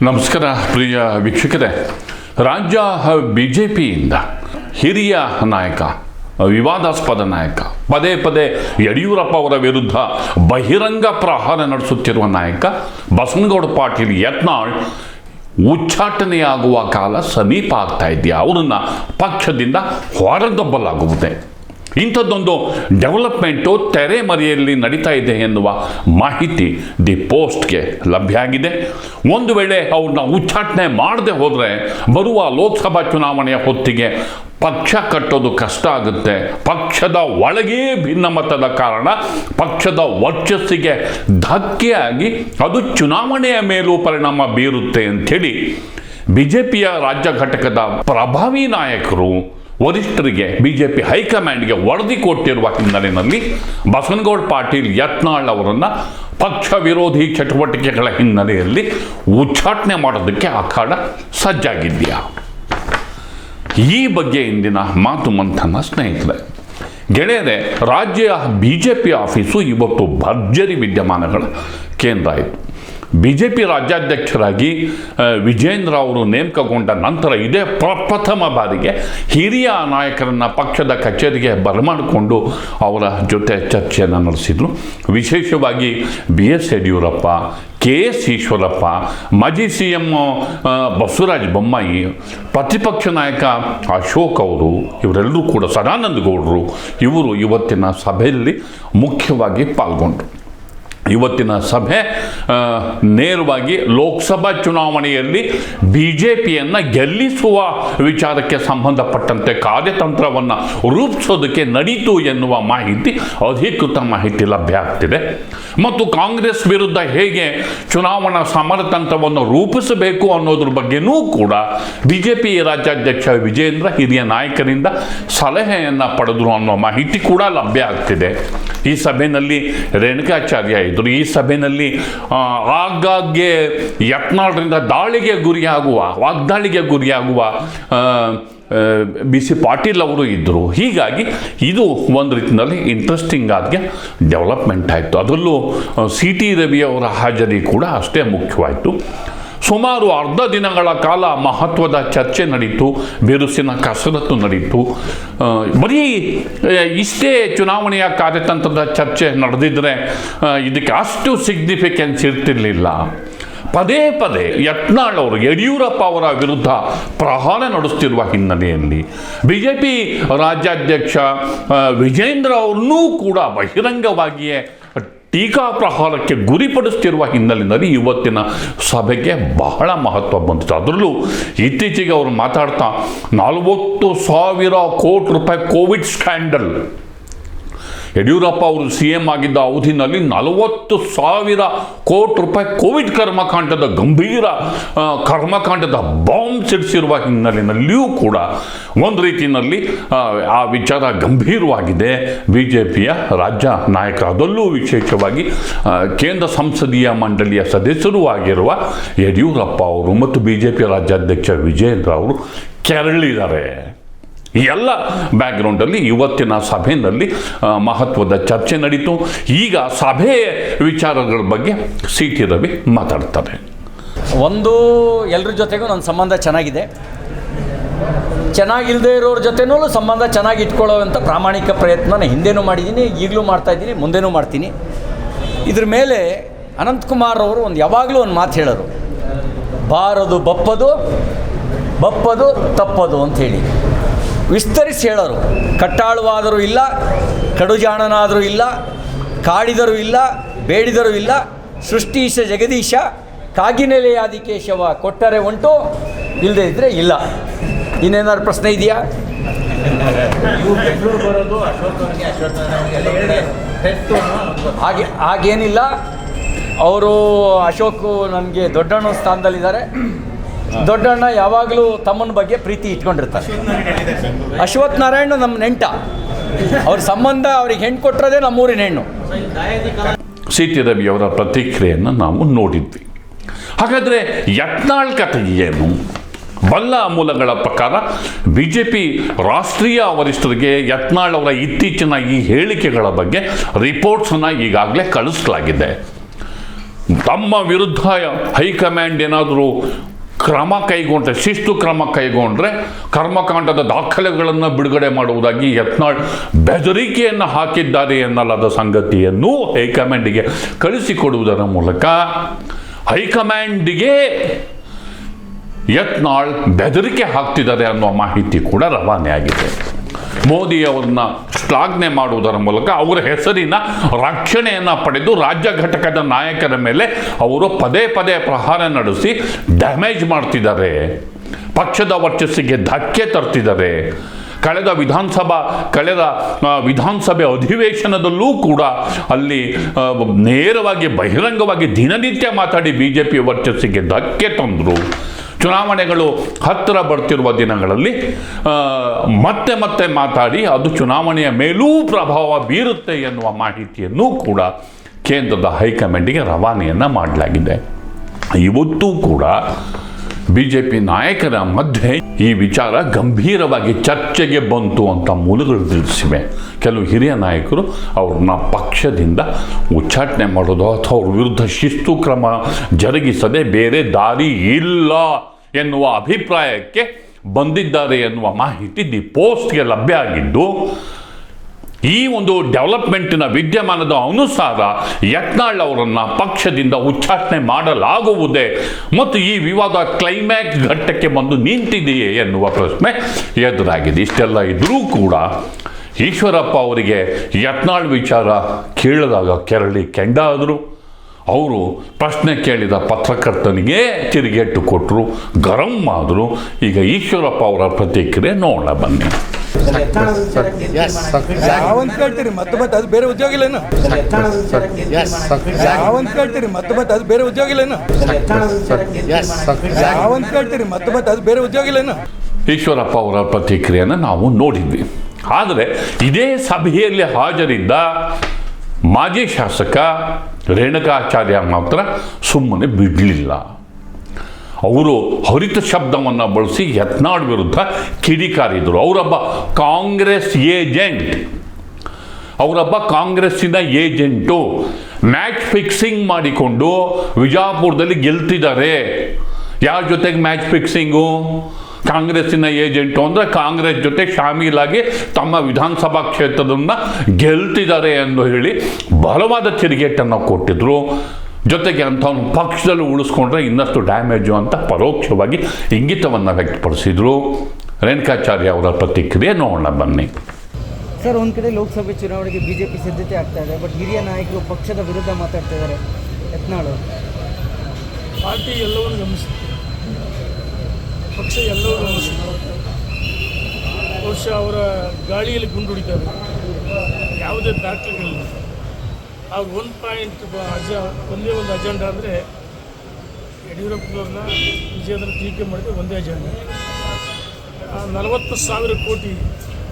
ನಮಸ್ಕಾರ ಪ್ರಿಯ ವೀಕ್ಷಕರೇ. ರಾಜ್ಯ ಬಿಜೆಪಿಯಿಂದ ಹಿರಿಯ ನಾಯಕ, ವಿವಾದಾಸ್ಪದ ನಾಯಕ, ಪದೇ ಪದೇ ಯಡಿಯೂರಪ್ಪ ಅವರ ವಿರುದ್ಧ ಬಹಿರಂಗ ಪ್ರಹಾರ ನಡೆಸುತ್ತಿರುವ ನಾಯಕ ಬಸನಗೌಡ ಪಾಟೀಲ್ ಯತ್ನಾಳ್ ಉಚ್ಚಾಟನೆಯಾಗುವ ಕಾಲ ಸಮೀಪ ಆಗ್ತಾ ಇದೆಯಾ? ಅವರನ್ನು ಪಕ್ಷದಿಂದ ಹೊರದಬ್ಬಲಾಗುವುದೇ? ಇಂಥದ್ದೊಂದು ಡೆವಲಪ್ಮೆಂಟು ತೆರೆಮರೆಯಲ್ಲಿ ನಡೀತಾ ಇದೆ ಎನ್ನುವ ಮಾಹಿತಿ ದಿ ಪೋಸ್ಟ್ಗೆ ಲಭ್ಯ ಆಗಿದೆ. ಒಂದು ವೇಳೆ ಅವ್ರನ್ನ ಉಚ್ಚಾಟನೆ ಮಾಡದೆ ಹೋದರೆ ಬರುವ ಲೋಕಸಭಾ ಚುನಾವಣೆಯ ಹೊತ್ತಿಗೆ ಪಕ್ಷ ಕಟ್ಟೋದು ಕಷ್ಟ ಆಗುತ್ತೆ. ಪಕ್ಷದ ಒಳಗೇ ಭಿನ್ನಮತದ ಕಾರಣ ಪಕ್ಷದ ವರ್ಚಸ್ಸಿಗೆ ಧಕ್ಕೆಯಾಗಿ ಅದು ಚುನಾವಣೆಯ ಮೇಲೂ ಪರಿಣಾಮ ಬೀರುತ್ತೆ ಅಂಥೇಳಿ ಬಿಜೆಪಿಯ ರಾಜ್ಯ ಘಟಕದ ಪ್ರಭಾವಿ ನಾಯಕರು ವರಿಷ್ಠರಿಗೆ, ಬಿಜೆಪಿ ಹೈಕಮಾಂಡ್ಗೆ ವರದಿ ಕೊಟ್ಟಿರುವ ಹಿನ್ನೆಲೆಯಲ್ಲಿ ಬಸನಗೌಡ ಪಾಟೀಲ್ ಯತ್ನಾಳ್ ಅವರನ್ನು ಪಕ್ಷ ವಿರೋಧಿ ಚಟುವಟಿಕೆಗಳ ಹಿನ್ನೆಲೆಯಲ್ಲಿ ಉಚ್ಚಾಟನೆ ಮಾಡೋದಕ್ಕೆ ಅಖಾಡ ಸಜ್ಜಾಗಿದೆಯಾ? ಈ ಬಗ್ಗೆ ಇಂದಿನ ಮಾತು ಮಂಥನ ಸ್ನೇಹಿತರೆ. ಗೆಳೆಯರೆ, ರಾಜ್ಯ ಬಿಜೆಪಿ ಆಫೀಸು ಇವತ್ತು ಭರ್ಜರಿ ವಿದ್ಯಮಾನಗಳ ಕೇಂದ್ರ ಆಯಿತು. ಬಿಜೆಪಿ ರಾಜ್ಯಾಧ್ಯಕ್ಷರಾಗಿ ವಿಜೇಂದ್ರ ಅವರು ನೇಮಕಗೊಂಡ ನಂತರ ಇದೇ ಪ್ರಪ್ರಥಮ ಬಾರಿಗೆ ಹಿರಿಯ ನಾಯಕರನ್ನು ಪಕ್ಷದ ಕಚೇರಿಗೆ ಬರಮಾಡಿಕೊಂಡು ಅವರ ಜೊತೆ ಚರ್ಚೆಯನ್ನು ನಡೆಸಿದರು. ವಿಶೇಷವಾಗಿ BS ಯಡಿಯೂರಪ್ಪ, KS ಈಶ್ವರಪ್ಪ, ಮಾಜಿ CM ಬಸವರಾಜ ಬೊಮ್ಮಾಯಿ, ಪ್ರತಿಪಕ್ಷ ನಾಯಕ ಅಶೋಕ್ ಅವರು, ಇವರೆಲ್ಲರೂ ಕೂಡ ಸದಾನಂದ ಗೌಡರು, ಇವರು ಇವತ್ತಿನ ಸಭೆಯಲ್ಲಿ ಮುಖ್ಯವಾಗಿ ಪಾಲ್ಗೊಂಡರು. ಇವತ್ತಿನ ಸಭೆ ನೇರವಾಗಿ ಲೋಕಸಭಾ ಚುನಾವಣೆಯಲ್ಲಿ ಬಿಜೆಪಿಯನ್ನು ಗೆಲ್ಲಿಸುವ ವಿಚಾರಕ್ಕೆ ಸಂಬಂಧಪಟ್ಟಂತೆ ಕಾರ್ಯತಂತ್ರವನ್ನು ರೂಪಿಸೋದಕ್ಕೆ ನಡೀತು ಎನ್ನುವ ಮಾಹಿತಿ, ಅಧಿಕೃತ ಮಾಹಿತಿ ಲಭ್ಯ ಆಗ್ತಿದೆ. ಮತ್ತು ಕಾಂಗ್ರೆಸ್ ವಿರುದ್ಧ ಹೇಗೆ ಚುನಾವಣಾ ಸಮರತಂತ್ರವನ್ನು ರೂಪಿಸಬೇಕು ಅನ್ನೋದ್ರ ಬಗ್ಗೆನೂ ಕೂಡ ಬಿಜೆಪಿ ರಾಜ್ಯಾಧ್ಯಕ್ಷ ವಿಜೇಂದ್ರ ಹಿರಿಯ ನಾಯಕರಿಂದ ಸಲಹೆಯನ್ನು ಪಡೆದರು ಅನ್ನೋ ಮಾಹಿತಿ ಕೂಡ ಲಭ್ಯ ಆಗ್ತಿದೆ. ಈ ಸಭೆಯಲ್ಲಿ ರೇಣುಕಾಚಾರ್ಯ ಇದ್ದರು. ಈ ಸಭೆಯಲ್ಲಿ ಆಗಾಗ್ಗೆ ಯತ್ನಾಳ್ರಿಂದ ವಾಗ್ದಾಳಿಗೆ ಗುರಿಯಾಗುವ BC ಪಾಟೀಲ್ ಅವರು ಇದ್ದರು. ಹೀಗಾಗಿ ಇದು ಒಂದು ರೀತಿಯಲ್ಲಿ ಇಂಟ್ರೆಸ್ಟಿಂಗ್ ಆಗಿ ಡೆವಲಪ್ಮೆಂಟ್ ಆಯಿತು. ಅದರಲ್ಲೂ CT ರವಿ ಅವರ ಹಾಜರಿ ಕೂಡ ಅಷ್ಟೇ ಮುಖ್ಯವಾಯಿತು. ಸುಮಾರು ಅರ್ಧ ದಿನಗಳ ಕಾಲ ಮಹತ್ವದ ಚರ್ಚೆ ನಡೀತು, ಬಿರುಸಿನ ಕಸರತ್ತು ನಡೀತು. ಬರೀ ಇಷ್ಟೇ ಚುನಾವಣೆಯ ಕಾರ್ಯತಂತ್ರದ ಚರ್ಚೆ ನಡೆದಿದ್ದರೆ ಇದಕ್ಕೆ ಅಷ್ಟು ಸಿಗ್ನಿಫಿಕೆನ್ಸ್ ಇರ್ತಿರಲಿಲ್ಲ. ಪದೇ ಪದೇ ಯತ್ನಾಳ್ ಅವರು ಯಡಿಯೂರಪ್ಪ ಅವರ ವಿರುದ್ಧ ಪ್ರಹಾರ ನಡೆಸುತ್ತಿರುವ ಹಿನ್ನೆಲೆಯಲ್ಲಿ ಬಿಜೆಪಿ ರಾಜ್ಯಾಧ್ಯಕ್ಷ ವಿಜೇಂದ್ರ ಅವ್ರನ್ನೂ ಕೂಡ ಬಹಿರಂಗವಾಗಿಯೇ ಟೀಕಾ ಪ್ರಹಾರಕ್ಕೆ ಗುರಿಪಡಿಸುತ್ತಿರುವ ಹಿನ್ನೆಲೆಯಲ್ಲಿ ಇವತ್ತಿನ ಸಭೆಗೆ ಬಹಳ ಮಹತ್ವ ಬಂದಿತ್ತು. ಅದರಲ್ಲೂ ಇತ್ತೀಚೆಗೆ ಅವರು ಮಾತಾಡ್ತಾ 40,000 ಕೋಟಿ ರೂಪಾಯಿ ಕೋವಿಡ್ ಸ್ಕ್ಯಾಂಡಲ್, ಯಡಿಯೂರಪ್ಪ ಅವರು CM ಆಗಿದ್ದ ಅವಧಿನಲ್ಲಿ 40,000 ಕೋಟಿ ರೂಪಾಯಿ ಕೋವಿಡ್ ಗಂಭೀರ ಕರ್ಮಕಾಂಡದ ಬಾಂಬ್ ಸಿಡಿಸಿರುವ ಹಿನ್ನೆಲೆಯಲ್ಲಿಯೂ ಕೂಡ ಒಂದು ರೀತಿಯಲ್ಲಿ ಆ ವಿಚಾರ ಗಂಭೀರವಾಗಿದೆ. ಬಿಜೆಪಿಯ ರಾಜ್ಯ ನಾಯಕ, ಅದರಲ್ಲೂ ವಿಶೇಷವಾಗಿ ಕೇಂದ್ರ ಸಂಸದೀಯ ಮಂಡಳಿಯ ಸದಸ್ಯರೂ ಆಗಿರುವ ಯಡಿಯೂರಪ್ಪ ಅವರು ಮತ್ತು ಬಿಜೆಪಿ ರಾಜ್ಯಾಧ್ಯಕ್ಷ ವಿಜೇಂದ್ರ ಅವರು ಕೆರಳಿದ್ದಾರೆ. ಈ ಎಲ್ಲ ಬ್ಯಾಕ್ಗ್ರೌಂಡಲ್ಲಿ ಇವತ್ತಿನ ಸಭೆಯಲ್ಲಿ ಮಹತ್ವದ ಚರ್ಚೆ ನಡೀತು. ಈಗ ಸಭೆ ವಿಚಾರಗಳ ಬಗ್ಗೆ CT ರವಿ ಮಾತಾಡ್ತಾರೆ. ಒಂದು, ಎಲ್ಲರ ಜೊತೆಗೂ ನನ್ನ ಸಂಬಂಧ ಚೆನ್ನಾಗಿದೆ. ಚೆನ್ನಾಗಿಲ್ಲದೆ ಇರೋರ ಜೊತೆನೂ ಸಂಬಂಧ ಚೆನ್ನಾಗಿ ಇಟ್ಕೊಳ್ಳೋವಂಥ ಪ್ರಾಮಾಣಿಕ ಪ್ರಯತ್ನ ಹಿಂದೆನೂ ಮಾಡಿದ್ದೀನಿ, ಈಗಲೂ ಮಾಡ್ತಾಯಿದ್ದೀನಿ, ಮುಂದೆನೂ ಮಾಡ್ತೀನಿ. ಇದ್ರ ಮೇಲೆ ಅನಂತಕುಮಾರ್ ಅವರು ಯಾವಾಗಲೂ ಒಂದು ಮಾತು ಹೇಳೋರು, ಬಾರದು ಬಪ್ಪದು, ಬಪ್ಪದು ತಪ್ಪದು ಅಂಥೇಳಿ ವಿಸ್ತರಿಸಿ ಹೇಳೋರು. ಕಟ್ಟಾಳುವಾದರೂ ಇಲ್ಲ, ಕಡುಜಾಣನಾದರೂ ಇಲ್ಲ, ಕಾಡಿದರೂ ಇಲ್ಲ, ಬೇಡಿದರೂ ಇಲ್ಲ, ಸೃಷ್ಟೀಶ ಜಗದೀಶ ಕಾಗಿನೆಲೆಯಾದಿಕೇಶವ ಕೊಟ್ಟರೆ ಉಂಟು, ಇಲ್ಲದೆ ಇದ್ದರೆ ಇಲ್ಲ. ಇನ್ನೇನಾದ್ರು ಪ್ರಶ್ನೆ ಇದೆಯಾ? ಹಾಗೇನಿಲ್ಲ. ಅವರು ಅಶೋಕ್ ನನಗೆ ದೊಡ್ಡಣ್ಣ ಸ್ಥಾನದಲ್ಲಿದ್ದಾರೆ. ದೊಡ್ಡಣ್ಣ ಯಾವಾಗಲೂ ತಮ್ಮನ ಬಗ್ಗೆ ಪ್ರೀತಿ ಇಟ್ಕೊಂಡಿರ್ತಾರೆ. ಅಶ್ವಥ್ ನಾರಾಯಣ ನಮ್ಮ ನೆಂಟ, ಅವ್ರ ಸಂಬಂಧ, ಅವ್ರಿಗೆ ಹೆಣ್ಣು ಕೊಟ್ಟಿರೋದೇ ನಮ್ಮೂರಿನ ಹೆಣ್ಣು. CT ರವಿ ಅವರ ಪ್ರತಿಕ್ರಿಯೆಯನ್ನು ನಾವು ನೋಡಿದ್ವಿ. ಹಾಗಾದರೆ ಯತ್ನಾಳ್ ಕಥೆ ಏನು? ಬಲ್ಲ ಮೂಲಗಳ ಪ್ರಕಾರ ಬಿಜೆಪಿ ರಾಷ್ಟ್ರೀಯ ವರಿಷ್ಠರಿಗೆ ಯತ್ನಾಳ್ ಅವರ ಇತ್ತೀಚಿನ ಈ ಹೇಳಿಕೆಗಳ ಬಗ್ಗೆ ರಿಪೋರ್ಟ್ಸನ್ನು ಈಗಾಗಲೇ ಕಳಿಸಲಾಗಿದೆ. ತಮ್ಮ ವಿರುದ್ಧ ಹೈಕಮಾಂಡ್ ಏನಾದರೂ ಕ್ರಮ ಕೈಗೊಂಡ್ರೆ, ಶಿಸ್ತು ಕ್ರಮ ಕೈಗೊಂಡ್ರೆ ಕರ್ಮಕಾಂಡದ ದಾಖಲೆಗಳನ್ನು ಬಿಡುಗಡೆ ಮಾಡುವುದಾಗಿ ಯತ್ನಾಳ್ ಬೆದರಿಕೆಯನ್ನು ಹಾಕಿದ್ದಾರೆ ಎನ್ನಲಾದ ಸಂಗತಿಯನ್ನು ಹೈಕಮಾಂಡಿಗೆ ಕಳಿಸಿಕೊಡುವುದರ ಮೂಲಕ ಹೈಕಮಾಂಡಿಗೆ ಯತ್ನಾಳ್ ಬೆದರಿಕೆ ಹಾಕ್ತಿದ್ದಾರೆ ಅನ್ನುವ ಮಾಹಿತಿ ಕೂಡ ರವಾನೆ ಆಗಿದೆ. ಮೋದಿ ಅವರನ್ನ ಶ್ಲಾಘನೆ ಮಾಡುವುದರ ಮೂಲಕ ಅವರ ಹೆಸರಿನ ರಕ್ಷಣೆಯನ್ನು ಪಡೆದು ರಾಜ್ಯ ಘಟಕದ ನಾಯಕರ ಮೇಲೆ ಅವರು ಪದೇ ಪದೇ ಪ್ರಹಾರ ನಡೆಸಿ ಡ್ಯಾಮೇಜ್ ಮಾಡ್ತಿದ್ದಾರೆ, ಪಕ್ಷದ ವರ್ಚಸ್ಸಿಗೆ ಧಕ್ಕೆ ತರ್ತಿದ್ದಾರೆ. ಕಳೆದ ವಿಧಾನಸಭೆ ಅಧಿವೇಶನದಲ್ಲೂ ಕೂಡ ಅಲ್ಲಿ ನೇರವಾಗಿ ಬಹಿರಂಗವಾಗಿ ದಿನನಿತ್ಯ ಮಾತಾಡಿ ಬಿಜೆಪಿ ವರ್ಚಸ್ಸಿಗೆ ಧಕ್ಕೆ ತಂದರು. ಚುನಾವಣೆಗಳು ಹತ್ತಿರ ಬರ್ತಿರುವ ದಿನಗಳಲ್ಲಿ ಮತ್ತೆ ಮತ್ತೆ ಮಾತಾಡಿ ಅದು ಚುನಾವಣೆಯ ಮೇಲೂ ಪ್ರಭಾವ ಬೀರುತ್ತೆ ಎನ್ನುವ ಮಾಹಿತಿಯನ್ನು ಕೂಡ ಕೇಂದ್ರದ ಹೈಕಮಾಂಡಿಗೆ ರವಾನೆಯನ್ನು ಮಾಡಲಾಗಿದೆ. ಇವತ್ತೂ ಕೂಡ ಬಿಜೆಪಿ ನಾಯಕರ ಮಧ್ಯೆ ಈ ವಿಚಾರ ಗಂಭೀರವಾಗಿ ಚರ್ಚೆಗೆ ಬಂತು ಅಂತ ಮೂಲಗಳು ತಿಳಿಸಿವೆ. ಕೆಲವು ಹಿರಿಯ ನಾಯಕರು ಅವ್ರನ್ನ ಪಕ್ಷದಿಂದ ಉಚ್ಚಾಟನೆ ಮಾಡೋದು ಅಥವಾ ಅವ್ರ ವಿರುದ್ಧ ಶಿಸ್ತು ಕ್ರಮ ಜರುಗಿಸದೆ ಬೇರೆ ದಾರಿ ಇಲ್ಲ ಎನ್ನುವ ಅಭಿಪ್ರಾಯಕ್ಕೆ ಬಂದಿದ್ದಾರೆ ಎನ್ನುವ ಮಾಹಿತಿ ದಿ ಪೋಸ್ಟ್ಗೆ ಲಭ್ಯ ಆಗಿದ್ದು, ಈ ಒಂದು ಡೆವಲಪ್ಮೆಂಟಿನ ವಿದ್ಯಮಾನದ ಅನುಸಾರ ಯತ್ನಾಳ್ ಅವರನ್ನು ಪಕ್ಷದಿಂದ ಉಚ್ಚಾಟನೆ ಮಾಡಲಾಗುವುದೇ ಮತ್ತು ಈ ವಿವಾದ ಕ್ಲೈಮ್ಯಾಕ್ಸ್ ಘಟ್ಟಕ್ಕೆ ಬಂದು ನಿಂತಿದೆಯೇ ಎನ್ನುವ ಪ್ರಶ್ನೆ ಎದುರಾಗಿದೆ. ಇಷ್ಟೆಲ್ಲ ಇದ್ರೂ ಕೂಡ ಈಶ್ವರಪ್ಪ ಅವರಿಗೆ ಯತ್ನಾಳ್ ವಿಚಾರ ಕೇಳಿದಾಗ ಕೆರಳಿ ಕೆಂಡಾದರು. ಅವರು ಪ್ರಶ್ನೆ ಕೇಳಿದ ಪತ್ರಕರ್ತನಿಗೆ ತಿರುಗೇಟು ಕೊಟ್ಟರು, ಗರಂ ಆದರು. ಈಗ ಈಶ್ವರಪ್ಪ ಅವರ ಪ್ರತಿಕ್ರಿಯೆ ನೋಡೋಣ ಬನ್ನಿ. ಯಾವಂತ ಕೇಳ್ತೀರಿ ಮತ್ತೆ ಅದು ಬೇರೆ ಉದ್ಯೋಗ ಇಲ್ಲೇನು? ಯಾವಂತ ಕೇಳ್ತೀರಿ ಮತ್ತೆ ಅದು ಬೇರೆ ಉದ್ಯೋಗ ಇಲ್ಲೇನು? ಯಾವಂತ ಕೇಳ್ತೀರಿ ಮತ್ತೆ ಅದು ಬೇರೆ ಉದ್ಯೋಗ ಇಲ್ಲೇನು? ಈಶ್ವರಪ್ಪ ಅವರ ಪ್ರತಿಕ್ರಿಯೆಯನ್ನು ನಾವು ನೋಡಿದ್ವಿ. ಆದರೆ ಇದೇ ಸಭೆಯಲ್ಲಿ ಹಾಜರಿದ್ದ ಮಾಜಿ ಶಾಸಕ ರೇಣುಕಾಚಾರ್ಯ ಮಾತ್ರ ಸುಮ್ಮನೆ ಬಿಡಲಿಲ್ಲ. ಅವರು ಹರಿತ ಶಬ್ದವನ್ನು ಬಳಸಿ ಯತ್ನಾಳ್ ವಿರುದ್ಧ ಕಿಡಿಕಾರಿದರು. ಅವರೊಬ್ಬ ಕಾಂಗ್ರೆಸ್ಸಿನ ಏಜೆಂಟು ಮ್ಯಾಚ್ ಫಿಕ್ಸಿಂಗ್ ಮಾಡಿಕೊಂಡು ವಿಜಾಪುರದಲ್ಲಿ ಗೆಲ್ತಿದ್ದಾರೆ. ಯಾರ ಜೊತೆಗೆ ಮ್ಯಾಚ್ ಫಿಕ್ಸಿಂಗು? ಕಾಂಗ್ರೆಸ್ಸಿನ ಏಜೆಂಟು ಅಂದರೆ ಕಾಂಗ್ರೆಸ್ ಜೊತೆ ಶಾಮೀಲಾಗಿ ತಮ್ಮ ವಿಧಾನಸಭಾ ಕ್ಷೇತ್ರದನ್ನು ಗೆಲ್ತಿದ್ದಾರೆ ಎಂದು ಹೇಳಿ ಬಲವಾದ ತಿರುಗೇಟನ್ನು ಕೊಟ್ಟಿದ್ರು. ಜೊತೆಗೆ ಅಂಥವ್ನು ಪಕ್ಷದಲ್ಲಿ ಉಳಿಸ್ಕೊಂಡ್ರೆ ಇನ್ನಷ್ಟು ಡ್ಯಾಮೇಜು ಅಂತ ಪರೋಕ್ಷವಾಗಿ ಇಂಗಿತವನ್ನು ವ್ಯಕ್ತಪಡಿಸಿದರು. ರೇಣುಕಾಚಾರ್ಯ ಅವರ ಪ್ರತಿಕ್ರಿಯೆ ನೋಡೋಣ ಬನ್ನಿ. ಸರ್, ಒಂದು ಕಡೆ ಲೋಕಸಭೆ ಚುನಾವಣೆಗೆ ಬಿಜೆಪಿ ಸಿದ್ಧತೆ ಆಗ್ತಾ ಇದೆ, ಬಟ್ ಹಿರಿಯ ನಾಯಕರು ಪಕ್ಷದ ವಿರುದ್ಧ ಮಾತಾಡ್ತಾ ಇದ್ದಾರೆ. ಯತ್ನಾಳ್ ಪಾರ್ಟಿ ಎಲ್ಲವನ್ನು ಗಮನಿಸುತ್ತೆ, ಪಕ್ಷ ಎಲ್ಲವೂ ಗಮನಿಸುತ್ತೆ. ಬಹುಶಃ ಅವರ ಗಾಳಿಯಲ್ಲಿ ಗುಂಡು ಹೊಡಿತಾರೆ, ಯಾವುದೇ ದಾಖಲೆಗಳಿಲ್ಲ. ಅವ್ರು ಒಂದೇ ಒಂದು ಅಜೆಂಡಾ ಅಂದರೆ ಯಡಿಯೂರಪ್ಪನವ್ರನ್ನ ವಿಜಯದಲ್ಲಿ ಟೀಕೆ ಮಾಡಿದ್ರೆ ಒಂದೇ ಅಜೆಂಡಾ. 40,000 ಕೋಟಿ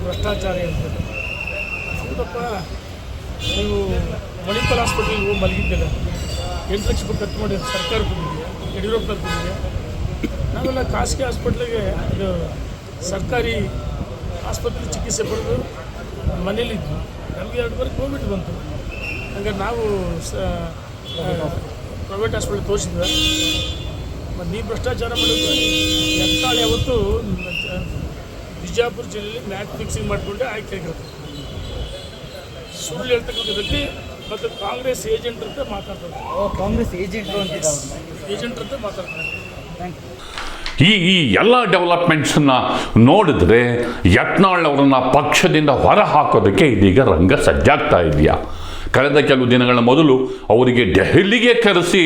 ಭ್ರಷ್ಟಾಚಾರ ಇರ್ತದೆ. ಹೌದಪ್ಪ, ನೀವು ಮಣಿಪಾಲ್ ಹಾಸ್ಪಿಟಲ್ಗೆ ಹೋಗಿ ಮಲಗಿದ್ದಿಲ್ಲ, 8 ಲಕ್ಷ ರೂಪಾಯಿ ಖರ್ಚು ಮಾಡಿ ಸರ್ಕಾರ ಕೊಟ್ಟಿದೆಯಾ? ಯಡಿಯೂರಪ್ಪನ ಕೊಟ್ಟಿದೆಯಾ? ನಾವೆಲ್ಲ ಖಾಸಗಿ ಹಾಸ್ಪಿಟ್ಲಿಗೆ, ಇದು ಸರ್ಕಾರಿ ಆಸ್ಪತ್ರೆ ಚಿಕಿತ್ಸೆ ಪಡೆದು ಮನೇಲಿದ್ವಿ. ನಮಗೆ 2 ಬಾರಿ ಕೋವಿಡ್ ಬಂತು. ಹಂಗೆ ನಾವು ಪ್ರೈವೇಟ್ ಹಾಸ್ಪಿಟಲ್ ತೋರಿಸಿದ್ವಿ. ಮತ್ತು ನೀವು ಭ್ರಷ್ಟಾಚಾರ ಮಾಡಿದ್ರೆ ಯತ್ನಾಳ್ ಯಾವತ್ತು ಬಿಜಾಪುರ ಜಿಲ್ಲೆಯಲ್ಲಿ ಮ್ಯಾಚ್ ಫಿಕ್ಸಿಂಗ್ ಮಾಡಿಕೊಂಡೆ ಆಯ್ಕೆ ಆಗಿರುತ್ತೆ. ಸುಳ್ಳು ಹೇಳ್ತಕ್ಕಂಥ ವ್ಯಕ್ತಿ ಮತ್ತು ಕಾಂಗ್ರೆಸ್ ಏಜೆಂಟ್ ಅಂತ ಮಾತಾಡ್ತಾರೆ. ಕಾಂಗ್ರೆಸ್ ಏಜೆಂಟ್ರು ಅಂತ ಮಾತಾಡ್ತಾರೆ. ಈ ಎಲ್ಲ ಡೆವಲಪ್ಮೆಂಟ್ಸನ್ನು ನೋಡಿದ್ರೆ ಯತ್ನಾಳ್ ಅವರನ್ನು ಪಕ್ಷದಿಂದ ಹೊರ ಹಾಕೋದಕ್ಕೆ ಇದೀಗ ರಂಗ ಸಜ್ಜಾಗ್ತಾ ಇದೆಯಾ? ಕಳೆದ ಕೆಲವು ದಿನಗಳ ಮೊದಲು ಅವರಿಗೆ ದೆಹಲಿಗೆ ಕರೆಸಿ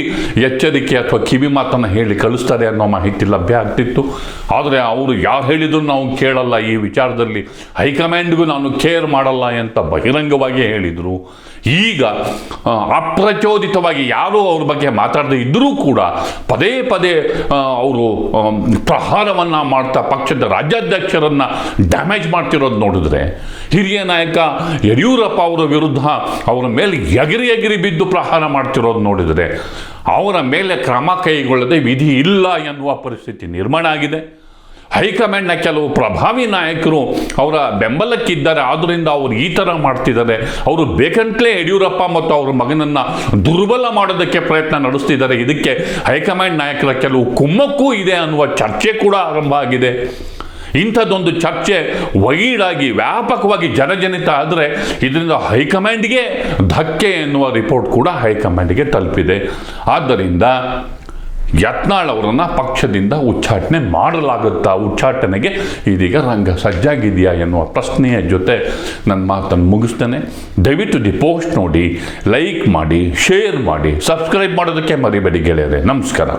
ಎಚ್ಚರಿಕೆ ಅಥವಾ ಕಿವಿ ಮಾತನ್ನು ಹೇಳಿ ಕಳಿಸ್ತಾರೆ ಅನ್ನೋ ಮಾಹಿತಿ ಲಭ್ಯ ಆಗ್ತಿತ್ತು. ಆದರೆ ಅವರು ಯಾರು ಹೇಳಿದ್ರು ನಾವು ಕೇಳಲ್ಲ, ಈ ವಿಚಾರದಲ್ಲಿ ಹೈಕಮಾಂಡ್ಗೂ ನಾನು ಕೇರ್ ಮಾಡಲ್ಲ ಅಂತ ಬಹಿರಂಗವಾಗಿ ಹೇಳಿದರು. ಈಗ ಅಪ್ರಚೋದಿತವಾಗಿ ಯಾರೂ ಅವ್ರ ಬಗ್ಗೆ ಮಾತಾಡದೇ ಇದ್ದರೂ ಕೂಡ ಪದೇ ಪದೇ ಅವರು ಪ್ರಹಾರವನ್ನು ಮಾಡ್ತಾ ಪಕ್ಷದ ರಾಜ್ಯಾಧ್ಯಕ್ಷರನ್ನು ಡ್ಯಾಮೇಜ್ ಮಾಡ್ತಿರೋದು ನೋಡಿದ್ರೆ, ಹಿರಿಯ ನಾಯಕ ಯಡಿಯೂರಪ್ಪ ಅವರ ವಿರುದ್ಧ ಅವರ ಮೇಲೆ ಎಗಿರಿ ಬಿದ್ದು ಪ್ರಹಾರ ಮಾಡ್ತಿರೋದು ನೋಡಿದರೆ ಅವರ ಮೇಲೆ ಕ್ರಮ ಕೈಗೊಳ್ಳದೆ ವಿಧಿ ಇಲ್ಲ ಎನ್ನುವ ಪರಿಸ್ಥಿತಿ ನಿರ್ಮಾಣ ಆಗಿದೆ. ಹೈಕಮಾಂಡ್ನ ಕೆಲವು ಪ್ರಭಾವಿ ನಾಯಕರು ಅವರ ಬೆಂಬಲಕ್ಕಿದ್ದಾರೆ, ಆದ್ದರಿಂದ ಅವರು ಈ ಥರ ಮಾಡ್ತಿದ್ದಾರೆ, ಅವರು ಬೇಕಂತಲೇ ಯಡಿಯೂರಪ್ಪ ಮತ್ತು ಅವರ ಮಗನನ್ನು ದುರ್ಬಲ ಮಾಡೋದಕ್ಕೆ ಪ್ರಯತ್ನ ನಡೆಸ್ತಿದ್ದಾರೆ, ಇದಕ್ಕೆ ಹೈಕಮಾಂಡ್ ನಾಯಕರ ಕೆಲವು ಕುಮ್ಮಕ್ಕೂ ಇದೆ ಅನ್ನುವ ಚರ್ಚೆ ಕೂಡ ಆರಂಭ ಆಗಿದೆ. ಇಂಥದ್ದೊಂದು ಚರ್ಚೆ ವೈಡಾಗಿ ವ್ಯಾಪಕವಾಗಿ ಜನಜನಿತ ಆದರೆ ಇದರಿಂದ ಹೈಕಮಾಂಡ್ಗೆ ಧಕ್ಕೆ ಎನ್ನುವ ರಿಪೋರ್ಟ್ ಕೂಡ ಹೈಕಮಾಂಡ್ಗೆ ತಲುಪಿದೆ. ಆದ್ದರಿಂದ ಯತ್ನಾಳ್ ಅವರನ್ನು ಪಕ್ಷದಿಂದ ಉಚ್ಚಾಟನೆ ಮಾಡಲಾಗುತ್ತಾ, ಉಚ್ಚಾಟನೆಗೆ ಇದೀಗ ರಂಗ ಸಜ್ಜಾಗಿದೆಯಾ ಎನ್ನುವ ಪ್ರಶ್ನೆಯ ಜೊತೆ ನನ್ನ ಮಾತನ್ನು ಮುಗಿಸ್ತೇನೆ. ದಯವಿಟ್ಟು ದಿ ಪೋಸ್ಟ್ ನೋಡಿ, ಲೈಕ್ ಮಾಡಿ, ಶೇರ್ ಮಾಡಿ, ಸಬ್ಸ್ಕ್ರೈಬ್ ಮಾಡೋದಕ್ಕೆ ಮರಿಬೇಡಿ ಗೆಳೆಯರೆ. ನಮಸ್ಕಾರ.